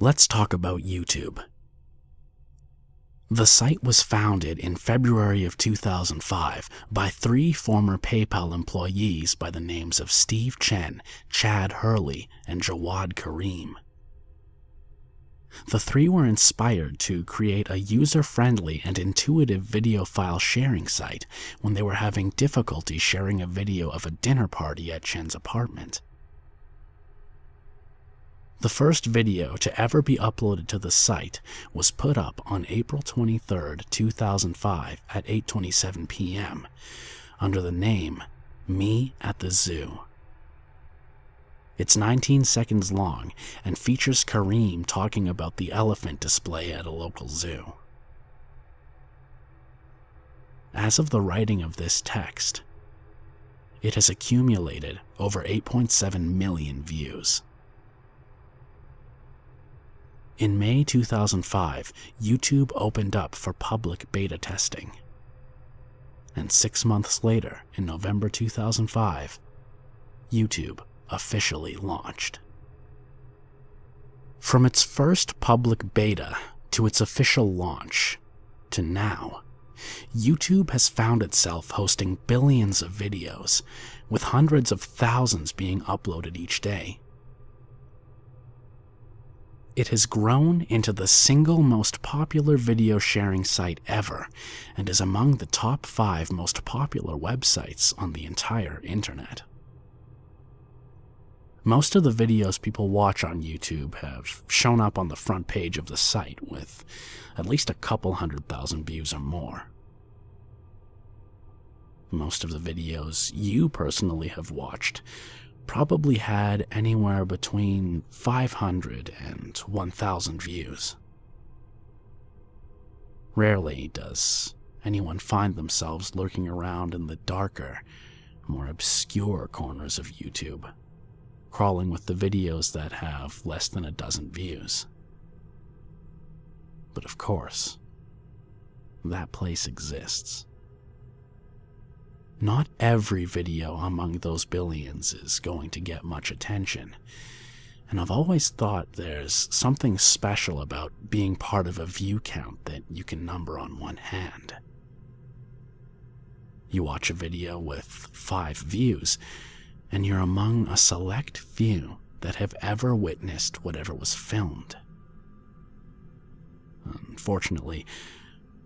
Let's talk about YouTube. The site was founded in February of 2005 by 3 former PayPal employees by the names of Steve Chen, Chad Hurley, and Jawad Kareem. The 3 were inspired to create a user-friendly and intuitive video file sharing site when they were having difficulty sharing a video of a dinner party at Chen's apartment. The first video to ever be uploaded to the site was put up on April 23, 2005 at 8:27 p.m. under the name Me at the Zoo. It's 19 seconds long and features Kareem talking about the elephant display at a local zoo. As of the writing of this text, it has accumulated over 8.7 million views. In May 2005, YouTube opened up for public beta testing. And 6 months later, in November 2005, YouTube officially launched. From its first public beta to its official launch to now, YouTube has found itself hosting billions of videos, with hundreds of thousands being uploaded each day. It has grown into the single most popular video sharing site ever and is among the top 5 most popular websites on the entire internet. Most of the videos people watch on YouTube have shown up on the front page of the site with at least a couple 100,000 views or more. Most of the videos you personally have watched probably had anywhere between 500 and 1,000 views. Rarely does anyone find themselves lurking around in the darker, more obscure corners of YouTube, crawling with the videos that have less than a dozen views. But of course, that place exists. Not every video among those billions is going to get much attention, and I've always thought there's something special about being part of a view count that you can number on one hand. You watch a video with 5 views, and you're among a select few that have ever witnessed whatever was filmed. Unfortunately,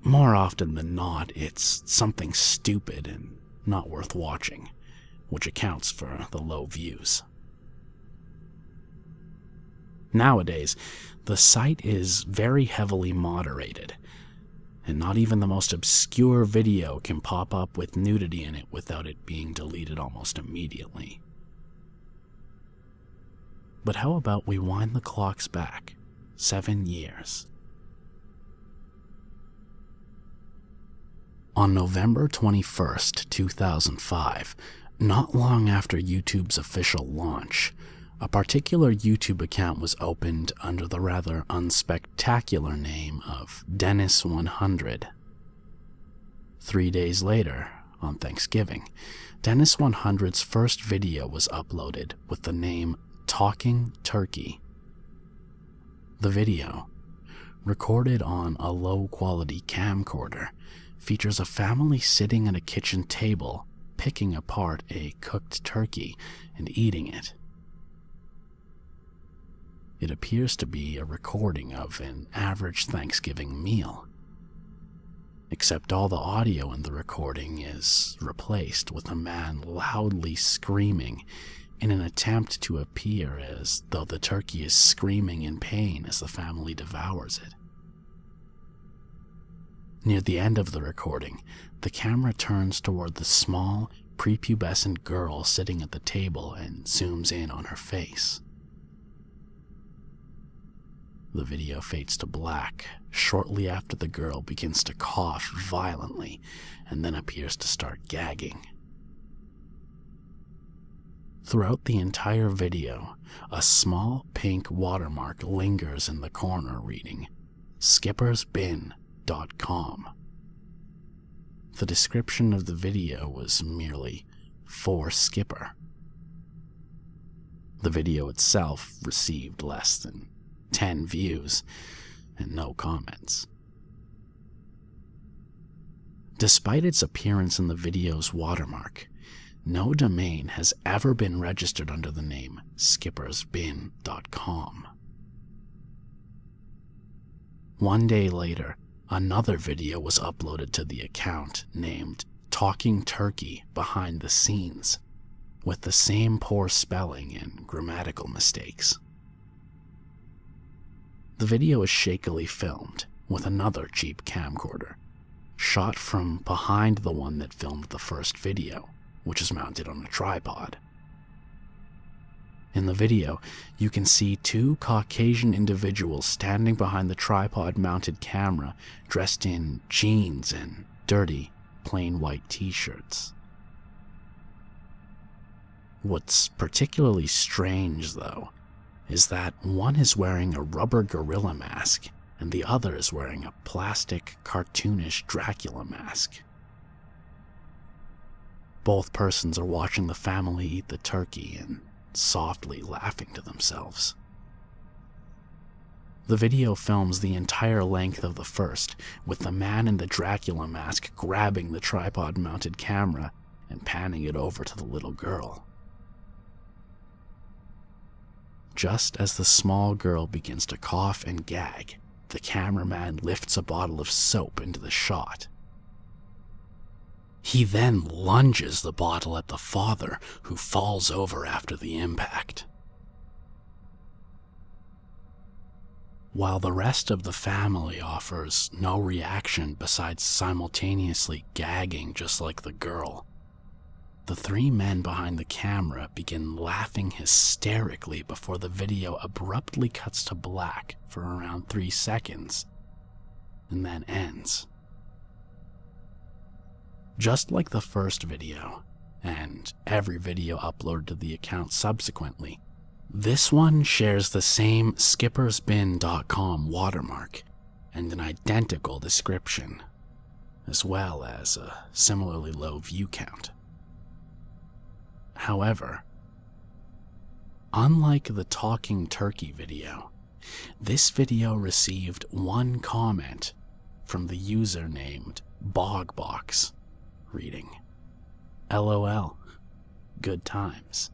more often than not, it's something stupid and not worth watching, which accounts for the low views. Nowadays, the site is very heavily moderated, and not even the most obscure video can pop up with nudity in it without it being deleted almost immediately. But how about we wind the clocks back 7 years? On November 21st, 2005, not long after YouTube's official launch, a particular YouTube account was opened under the rather unspectacular name of Dennis100. 3 days later, on Thanksgiving, Dennis100's first video was uploaded with the name Talking Turkey. The video, recorded on a low-quality camcorder, features a family sitting at a kitchen table picking apart a cooked turkey and eating it. It appears to be a recording of an average Thanksgiving meal, except all the audio in the recording is replaced with a man loudly screaming in an attempt to appear as though the turkey is screaming in pain as the family devours it. Near the end of the recording, the camera turns toward the small, prepubescent girl sitting at the table and zooms in on her face. The video fades to black shortly after the girl begins to cough violently and then appears to start gagging. Throughout the entire video, a small pink watermark lingers in the corner reading, skippersbin.com. The description of the video was merely for Skipper. The video itself received less than 10 views, and no comments. Despite its appearance in the video's watermark, no domain has ever been registered under the name skippersbin.com. One day later, another video was uploaded to the account named Talking Turkey Behind the Scenes, with the same poor spelling and grammatical mistakes. The video is shakily filmed with another cheap camcorder, shot from behind the one that filmed the first video, which is mounted on a tripod. In the video, you can see two Caucasian individuals standing behind the tripod-mounted camera dressed in jeans and dirty, plain white t-shirts. What's particularly strange, though, is that one is wearing a rubber gorilla mask and the other is wearing a plastic, cartoonish Dracula mask. Both persons are watching the family eat the turkey and softly laughing to themselves. The video films the entire length of the first, with the man in the Dracula mask grabbing the tripod-mounted camera and panning it over to the little girl. Just as the small girl begins to cough and gag, the cameraman lifts a bottle of soap into the shot. He then lunges the bottle at the father, who falls over after the impact. While the rest of the family offers no reaction besides simultaneously gagging just like the girl, the three men behind the camera begin laughing hysterically before the video abruptly cuts to black for around 3 seconds, and then ends. Just like the first video, and every video uploaded to the account subsequently, this one shares the same skippersbin.com watermark and an identical description, as well as a similarly low view count. However, unlike the Talking Turkey video, this video received one comment from the user named Bogbox, reading, "LOL, good times."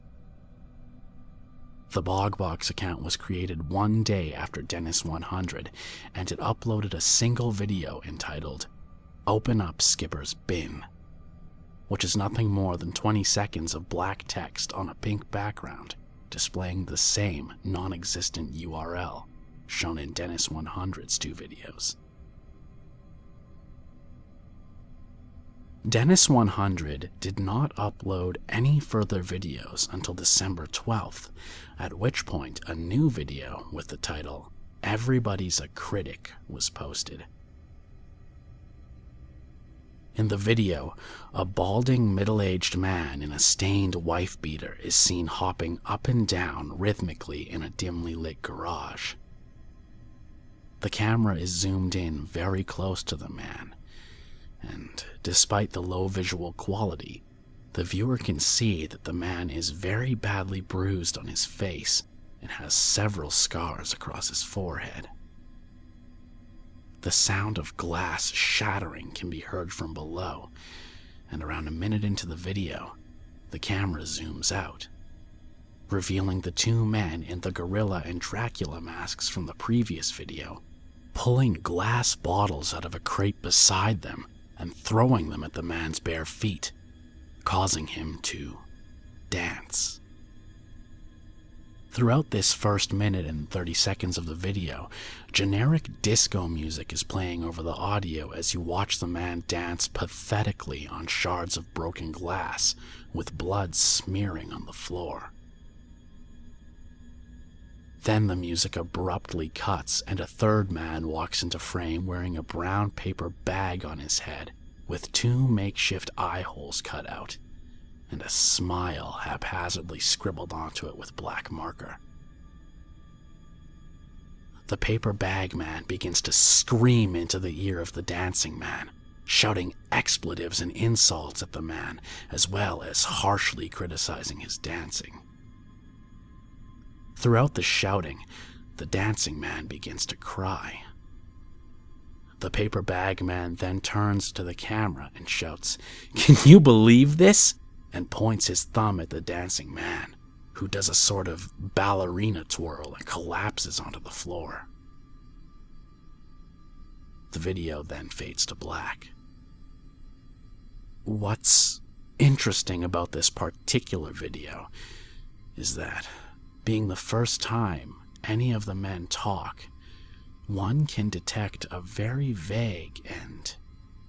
The Bogbox account was created one day after Dennis 100, and it uploaded a single video entitled, "Open Up Skipper's Bin," which is nothing more than 20 seconds of black text on a pink background, displaying the same non-existent URL shown in Dennis 100's 2 videos. Dennis 100 did not upload any further videos until December 12th, at which point a new video with the title, "Everybody's a Critic," was posted. In the video, a balding middle-aged man in a stained wife beater is seen hopping up and down rhythmically in a dimly lit garage. The camera is zoomed in very close to the man, and despite the low visual quality, the viewer can see that the man is very badly bruised on his face and has several scars across his forehead. The sound of glass shattering can be heard from below, and around a minute into the video, the camera zooms out, revealing the 2 men in the gorilla and Dracula masks from the previous video, pulling glass bottles out of a crate beside them and throwing them at the man's bare feet, causing him to dance. Throughout this first minute and 30 seconds of the video, generic disco music is playing over the audio as you watch the man dance pathetically on shards of broken glass, with blood smearing on the floor. Then the music abruptly cuts and a third man walks into frame wearing a brown paper bag on his head, with 2 makeshift eye holes cut out, and a smile haphazardly scribbled onto it with black marker. The paper bag man begins to scream into the ear of the dancing man, shouting expletives and insults at the man, as well as harshly criticizing his dancing. Throughout the shouting, the dancing man begins to cry. The paper bag man then turns to the camera and shouts, "Can you believe this?" and points his thumb at the dancing man, who does a sort of ballerina twirl and collapses onto the floor. The video then fades to black. What's interesting about this particular video is that, being the first time any of the men talk, one can detect a very vague and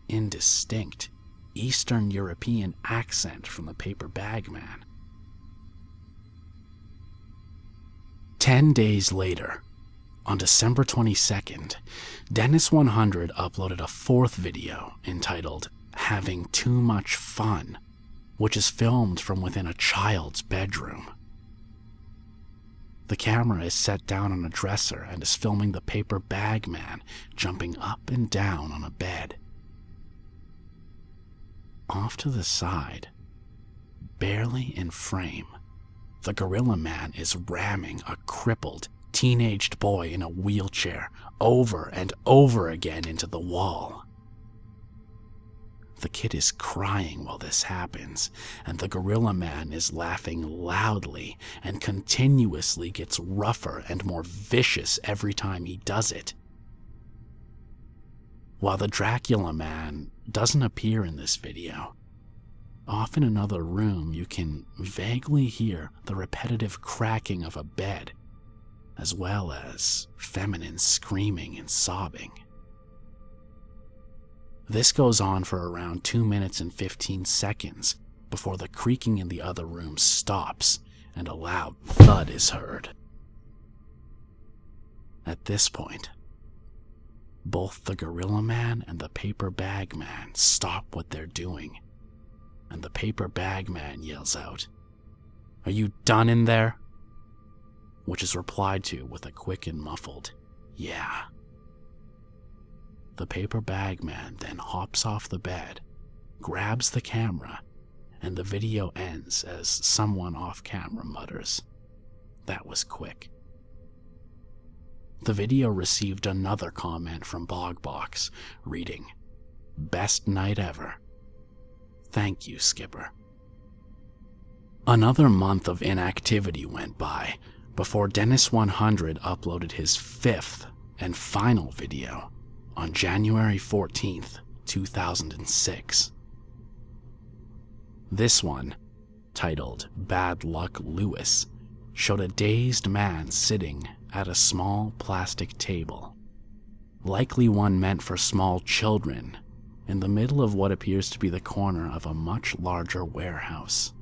indistinct Eastern European accent from the paper bag man. 10 days later, on December 22nd, Dennis100 uploaded a fourth video entitled "Having Too Much Fun," which is filmed from within a child's bedroom. The camera is set down on a dresser and is filming the paper bag man jumping up and down on a bed. Off to the side, barely in frame, the gorilla man is ramming a crippled, teenaged boy in a wheelchair over and over again into the wall. The kid is crying while this happens, and the gorilla man is laughing loudly and continuously gets rougher and more vicious every time he does it. While the Dracula man doesn't appear in this video, off in another room you can vaguely hear the repetitive cracking of a bed, as well as feminine screaming and sobbing. This goes on for around 2 minutes and 15 seconds before the creaking in the other room stops and a loud thud is heard. At this point, both the gorilla man and the paper bag man stop what they're doing, and the paper bag man yells out, "Are you done in there?" which is replied to with a quick and muffled, "Yeah." The paper bag man then hops off the bed, grabs the camera, and the video ends as someone off camera mutters, "That was quick." The video received another comment from Bogbox, reading, "Best night ever. Thank you, Skipper." Another month of inactivity went by before Dennis100 uploaded his fifth and final video on January 14th, 2006. This one, titled "Bad Luck Lewis," showed a dazed man sitting at a small plastic table, likely one meant for small children, in the middle of what appears to be the corner of a much larger warehouse.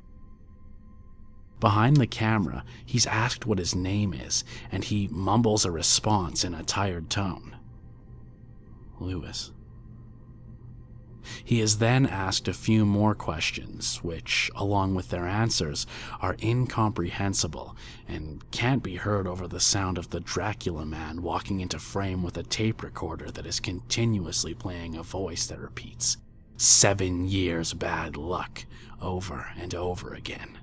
Behind the camera, he's asked what his name is, and he mumbles a response in a tired tone. "Lewis." He is then asked a few more questions, which, along with their answers, are incomprehensible and can't be heard over the sound of the Dracula man walking into frame with a tape recorder that is continuously playing a voice that repeats, "7 years bad luck," over and over again.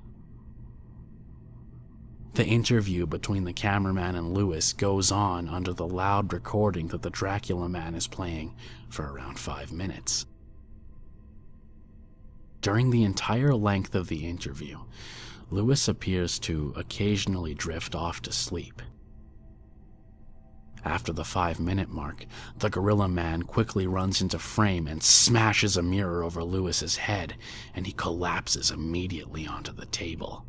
The interview between the cameraman and Lewis goes on under the loud recording that the Dracula man is playing for around 5 minutes. During the entire length of the interview, Lewis appears to occasionally drift off to sleep. After the 5-minute mark, the gorilla man quickly runs into frame and smashes a mirror over Lewis's head, and he collapses immediately onto the table.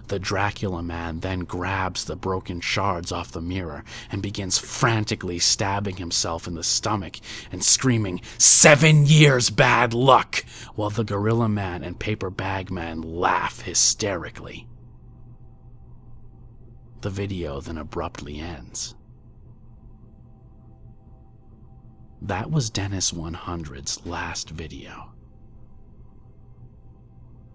The Dracula man then grabs the broken shards off the mirror and begins frantically stabbing himself in the stomach and screaming, "7 years bad luck," while the gorilla man and paper bag man laugh hysterically. The video then abruptly ends. That was Dennis100's last video.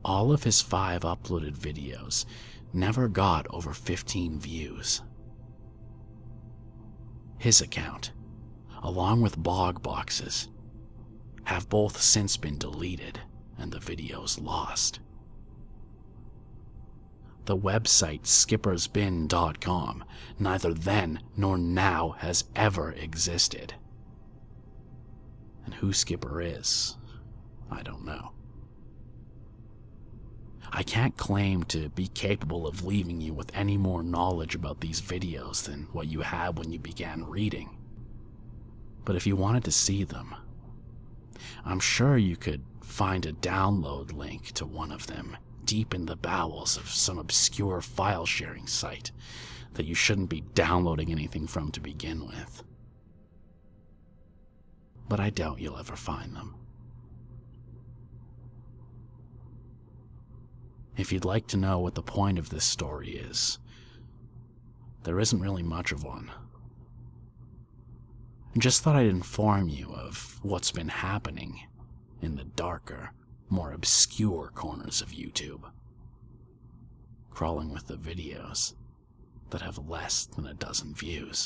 All of his 5 uploaded videos never got over 15 views. His account, along with Bogbox's, have both since been deleted and the videos lost. the website skippersbin.com neither then nor now has ever existed. And who Skipper is, I don't know. I can't claim to be capable of leaving you with any more knowledge about these videos than what you had when you began reading. But if you wanted to see them, I'm sure you could find a download link to one of them deep in the bowels of some obscure file-sharing site that you shouldn't be downloading anything from to begin with. But I doubt you'll ever find them. If you'd like to know what the point of this story is, there isn't really much of one. I just thought I'd inform you of what's been happening in the darker, more obscure corners of YouTube, crawling with the videos that have less than a dozen views.